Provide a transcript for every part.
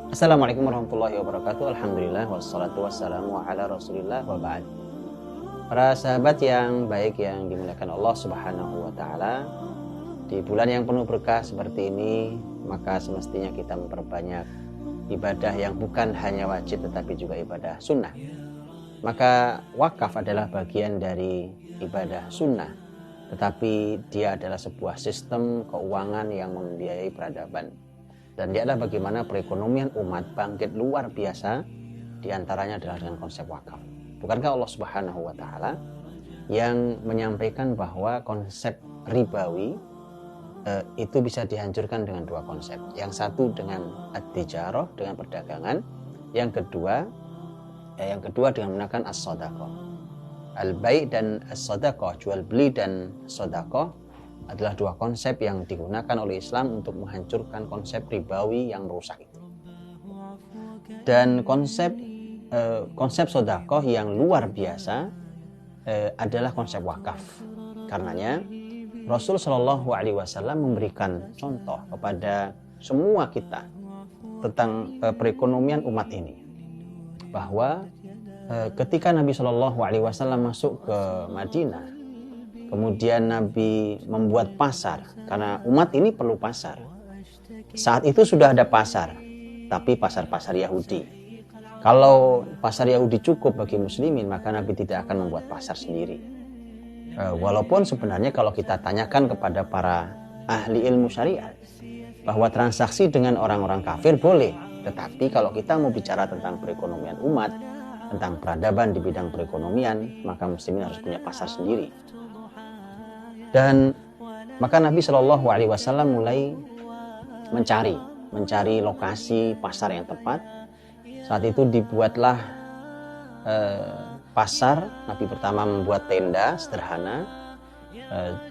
Assalamualaikum warahmatullahi wabarakatuh. Alhamdulillah wassalatu wassalamu ala Rasulillah wa ba'd. Para sahabat yang baik yang dimuliakan Allah Subhanahu wa taala, di bulan yang penuh berkah seperti ini, maka semestinya kita memperbanyak ibadah yang bukan hanya wajib tetapi juga ibadah sunnah. Maka wakaf adalah bagian dari ibadah sunnah, tetapi dia adalah sebuah sistem keuangan yang membiayai peradaban. Dan dia adalah bagaimana perekonomian umat bangkit luar biasa, diantaranya adalah dengan konsep wakaf. Bukankah Allah Subhanahu wa taala yang menyampaikan bahwa konsep ribawi itu bisa dihancurkan dengan dua konsep. Yang satu dengan at-tijarah, dengan perdagangan. Yang kedua dengan menggunakan as-shadaqah. Al-bai' dan as-shadaqah, jual beli dan shadaqah adalah dua konsep yang digunakan oleh Islam untuk menghancurkan konsep ribawi yang merusak itu. Dan konsep sedekah yang luar biasa adalah konsep wakaf. Karenanya Rasul Shallallahu Alaihi Wasallam memberikan contoh kepada semua kita tentang perekonomian umat ini, bahwa ketika Nabi Shallallahu Alaihi Wasallam masuk ke Madinah, kemudian Nabi membuat pasar, karena umat ini perlu pasar. Saat itu sudah ada pasar, tapi pasar-pasar Yahudi. Kalau pasar Yahudi cukup bagi muslimin, maka Nabi tidak akan membuat pasar sendiri. Walaupun sebenarnya kalau kita tanyakan kepada para ahli ilmu syariat, bahwa transaksi dengan orang-orang kafir boleh. Tetapi kalau kita mau bicara tentang perekonomian umat, tentang peradaban di bidang perekonomian, maka muslimin harus punya pasar sendiri. Dan maka Nabi Shallallahu Alaihi Wasallam mulai mencari lokasi pasar yang tepat. Saat itu dibuatlah pasar. Nabi pertama membuat tenda sederhana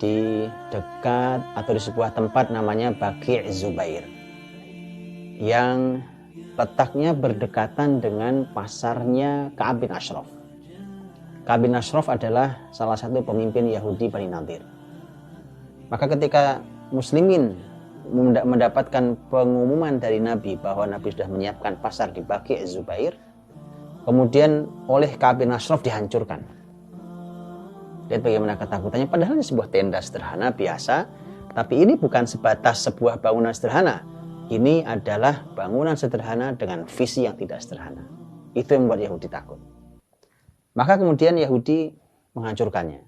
di dekat atau di sebuah tempat namanya Baqi' Zubair, yang letaknya berdekatan dengan pasarnya Ka'ab bin Ashraf. Ka'ab bin Ashraf adalah salah satu pemimpin Yahudi Bani Nadir. Maka ketika muslimin mendapatkan pengumuman dari Nabi bahwa Nabi sudah menyiapkan pasar di Baqi' Zubair, kemudian oleh Ka'ab bin Ashraf dihancurkan. Lihat bagaimana ketakutannya, padahal ini sebuah tenda sederhana biasa, tapi ini bukan sebatas sebuah bangunan sederhana. Ini adalah bangunan sederhana dengan visi yang tidak sederhana. Itu yang membuat Yahudi takut. Maka kemudian Yahudi menghancurkannya.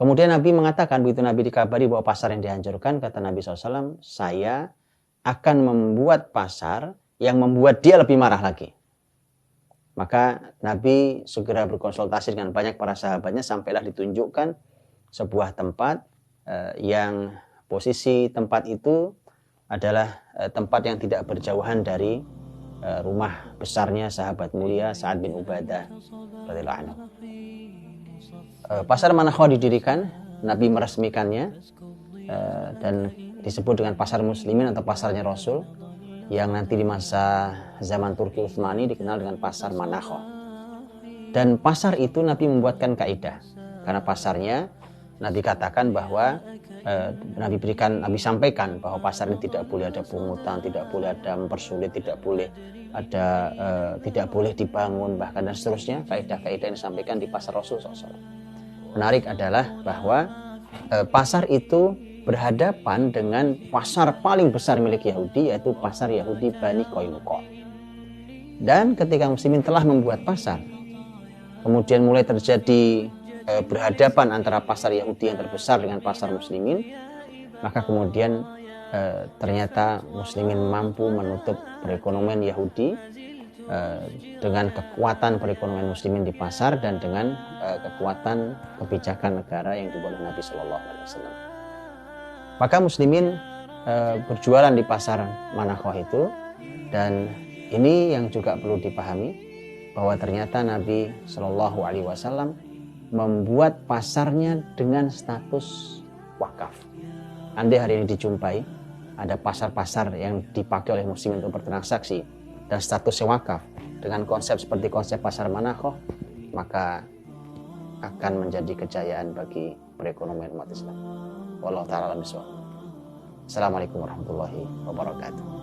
Kemudian Nabi mengatakan, begitu Nabi dikabari bahwa pasar yang dihancurkan, kata Nabi SAW, saya akan membuat pasar yang membuat dia lebih marah lagi. Maka Nabi segera berkonsultasi dengan banyak para sahabatnya, sampailah ditunjukkan sebuah tempat yang posisi tempat itu adalah tempat yang tidak berjauhan dari rumah besarnya sahabat mulia Sa'ad bin Ubadah radhiyallahu anhu. Pasar Manakho didirikan, Nabi meresmikannya, dan disebut dengan pasar muslimin atau pasarnya Rasul, yang nanti di masa zaman Turki Utsmani dikenal dengan pasar Manakho. Dan pasar itu Nabi membuatkan kaidah, karena pasarnya Nabi katakan bahwa Nabi sampaikan bahwa pasar ini tidak boleh ada pungutan, tidak boleh ada mempersulit, tidak boleh dibangun, bahkan dan seterusnya. Kaidah-kaidah yang disampaikan di pasar Rasul SAW. Menarik adalah bahwa pasar itu berhadapan dengan pasar paling besar milik Yahudi, yaitu pasar Yahudi Bani Qainuqa. Dan ketika muslimin telah membuat pasar, kemudian mulai terjadi berhadapan antara pasar Yahudi yang terbesar dengan pasar muslimin, maka kemudian ternyata muslimin mampu menutup perekonomian Yahudi dengan kekuatan perekonomian muslimin di pasar dan dengan kekuatan kebijakan negara yang dibuat oleh Nabi Shallallahu Alaihi Wasallam. Maka muslimin berjualan di pasar Manakho itu, dan ini yang juga perlu dipahami, bahwa ternyata Nabi Shallallahu Alaihi Wasallam membuat pasarnya dengan status wakaf. Andai hari ini dijumpai ada pasar-pasar yang dipakai oleh muslimin untuk bertransaksi dan statusnya wakaf dengan konsep seperti konsep pasar Manakho, maka akan menjadi kejayaan bagi perekonomian umat Islam. Wallahu ta'ala alam bishawab. Assalamualaikum warahmatullahi wabarakatuh.